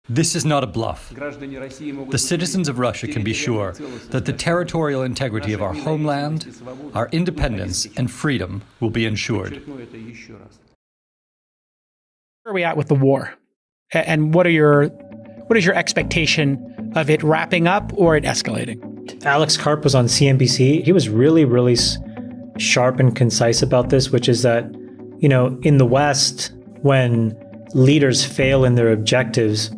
This is not a bluff. The citizens of Russia can be sure that the territorial integrity of our homeland, our independence, and freedom will be ensured. Where are we at with the war? And what is your expectation of it wrapping up or it escalating? Alex Karp was on CNBC. He was really sharp and concise about this, which is that, in the West, when leaders fail in their objectives,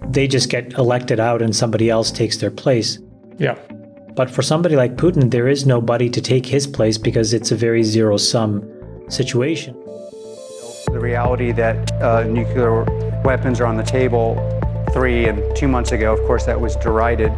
they just get elected out and somebody else takes their place. Yeah. But for somebody like Putin, there is nobody to take his place because it's a very zero-sum situation. The reality that nuclear weapons are on the table 3 and 2 months ago, of course, that was derided.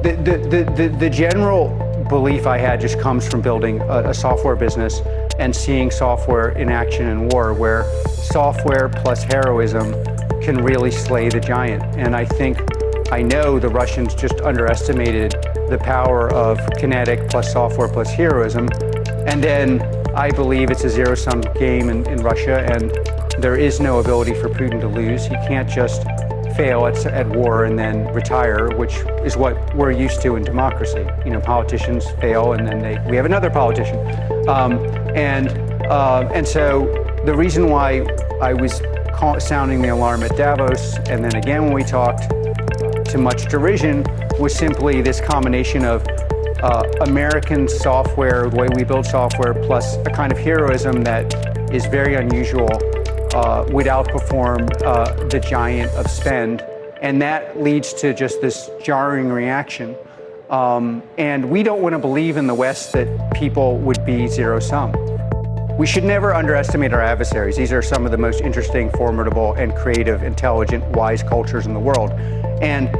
The general belief I had just comes from building a software business and seeing software in action in war, where software plus heroism can really slay the giant. And I know the Russians just underestimated the power of kinetic plus software plus heroism. And then I believe it's a zero-sum game in Russia, and there is no ability for Putin to lose. He can't just fail at war and then retire, which is what we're used to in democracy. Politicians fail and then we have another politician. And so the reason why I was sounding the alarm at Davos, and then again when we talked, to much derision, was simply this combination of American software, the way we build software, plus a kind of heroism that is very unusual, would outperform the giant of spend. And that leads to just this jarring reaction. And we don't want to believe in the West that people would be zero-sum. We should never underestimate our adversaries. These are some of the most interesting, formidable, and creative, intelligent, wise cultures in the world. And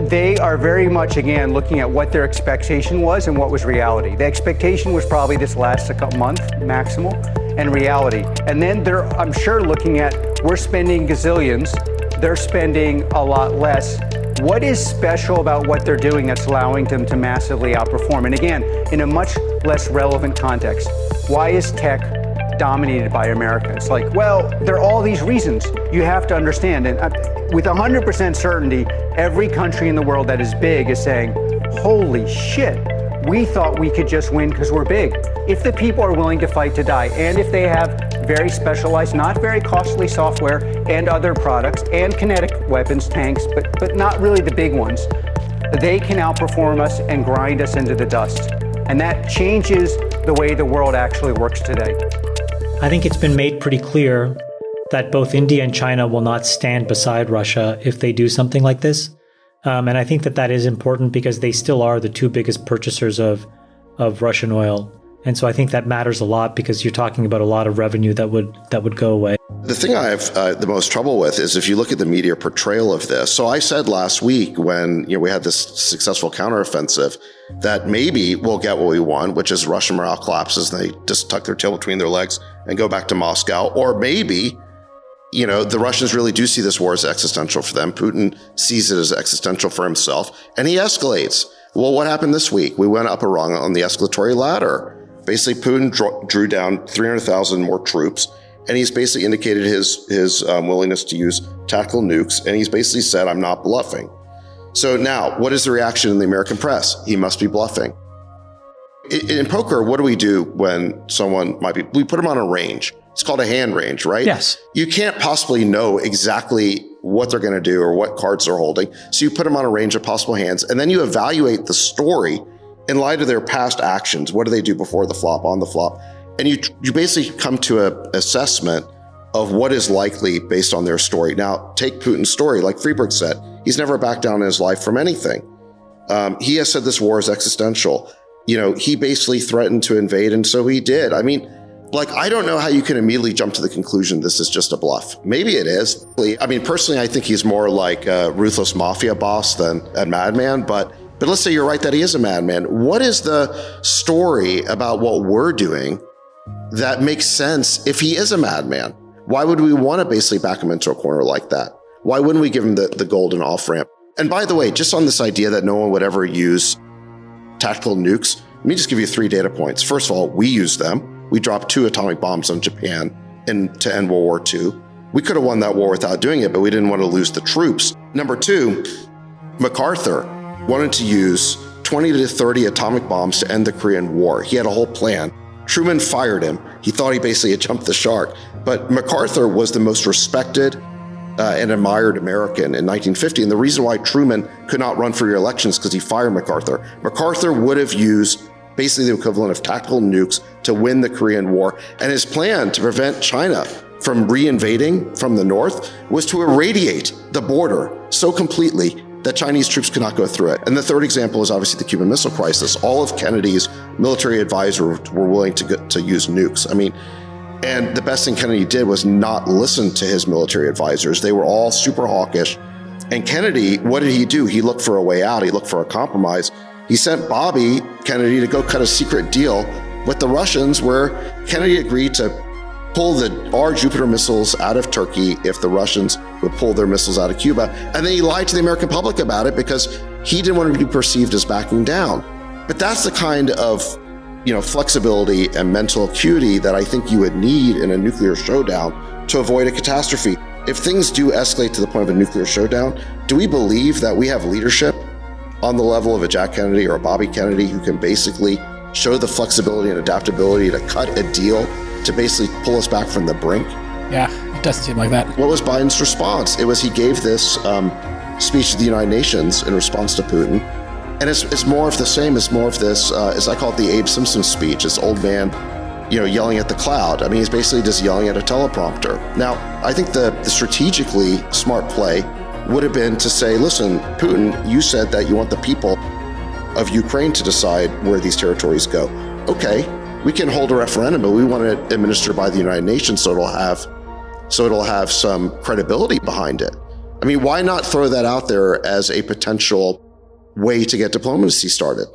they are very much, again, looking at what their expectation was and what was reality. The expectation was probably this lasts a month, maximal, and reality. And then they're, I'm sure, looking at, we're spending gazillions, they're spending a lot less. What is special about what they're doing that's allowing them to massively outperform? And again, in a much less relevant context, why is tech dominated by America? It's like, well, there are all these reasons you have to understand. And with 100% certainty, every country in the world that is big is saying, holy shit, we thought we could just win because we're big. If the people are willing to fight to die, and if they have very specialized, not very costly software and other products and kinetic weapons, tanks, but not really the big ones, they can outperform us and grind us into the dust. And that changes the way the world actually works today. I think it's been made pretty clear that both India and China will not stand beside Russia if they do something like this. And I think that is important because they still are the two biggest purchasers of Russian oil. And so I think that matters a lot because you're talking about a lot of revenue that would go away. The thing I have the most trouble with is if you look at the media portrayal of this. So I said last week when we had this successful counteroffensive that maybe we'll get what we want, which is Russian morale collapses and they just tuck their tail between their legs and go back to Moscow. Or maybe, the Russians really do see this war as existential for them. Putin sees it as existential for himself and he escalates. Well, what happened this week? We went up a rung on the escalatory ladder. Basically, Putin drew down 300,000 more troops, and he's basically indicated his willingness to use tactical nukes, and he's basically said, I'm not bluffing. So now, what is the reaction in the American press? He must be bluffing. In poker, what do we do when someone we put them on a range. It's called a hand range, right? Yes. You can't possibly know exactly what they're going to do or what cards they're holding. So you put them on a range of possible hands, and then you evaluate the story in light of their past actions. What do they do before the flop, on the flop? And you basically come to an assessment of what is likely based on their story. Now, take Putin's story. Like Friedberg said, he's never backed down in his life from anything. He has said this war is existential. He basically threatened to invade, and so he did. I mean, I don't know how you can immediately jump to the conclusion this is just a bluff. Maybe it is. I mean, personally, I think he's more like a ruthless mafia boss than a madman, but let's say you're right that he is a madman. What is the story about what we're doing that makes sense if he is a madman? Why would we want to basically back him into a corner like that? Why wouldn't we give him the golden off-ramp? And by the way, just on this idea that no one would ever use tactical nukes, let me just give you 3 data points. First of all, we use them. We dropped 2 atomic bombs on Japan to end World War II. We could have won that war without doing it, but we didn't want to lose the troops. Number two, MacArthur wanted to use 20 to 30 atomic bombs to end the Korean War. He had a whole plan. Truman fired him. He thought he basically had jumped the shark. But MacArthur was the most respected and admired American in 1950. And the reason why Truman could not run for re-election is because he fired MacArthur. MacArthur would have used basically the equivalent of tactical nukes to win the Korean War. And his plan to prevent China from re-invading from the north was to irradiate the border so completely that Chinese troops could not go through it. And the third example is obviously the Cuban Missile Crisis. All of Kennedy's military advisors were willing to use nukes. And the best thing Kennedy did was not listen to his military advisors. They were all super hawkish. And Kennedy, what did he do? He looked for a way out. He looked for a compromise. He sent Bobby Kennedy to go cut a secret deal with the Russians where Kennedy agreed to pull our Jupiter missiles out of Turkey if the Russians would pull their missiles out of Cuba. And then he lied to the American public about it because he didn't want to be perceived as backing down. But that's the kind of flexibility and mental acuity that I think you would need in a nuclear showdown to avoid a catastrophe. If things do escalate to the point of a nuclear showdown, do we believe that we have leadership on the level of a Jack Kennedy or a Bobby Kennedy who can basically show the flexibility and adaptability to cut a deal to basically pull us back from the brink? Yeah, it doesn't seem like that. What was Biden's response? It was he gave this speech to the United Nations in response to Putin. And it's more of the same. It's more of this, as I call it, the Abe Simpson speech. This old man, yelling at the cloud. He's basically just yelling at a teleprompter. Now, I think the strategically smart play would have been to say, listen, Putin, you said that you want the people of Ukraine to decide where these territories go. Okay, we can hold a referendum, but we want it administered by the United Nations so it'll have some credibility behind it. Why not throw that out there as a potential way to get diplomacy started?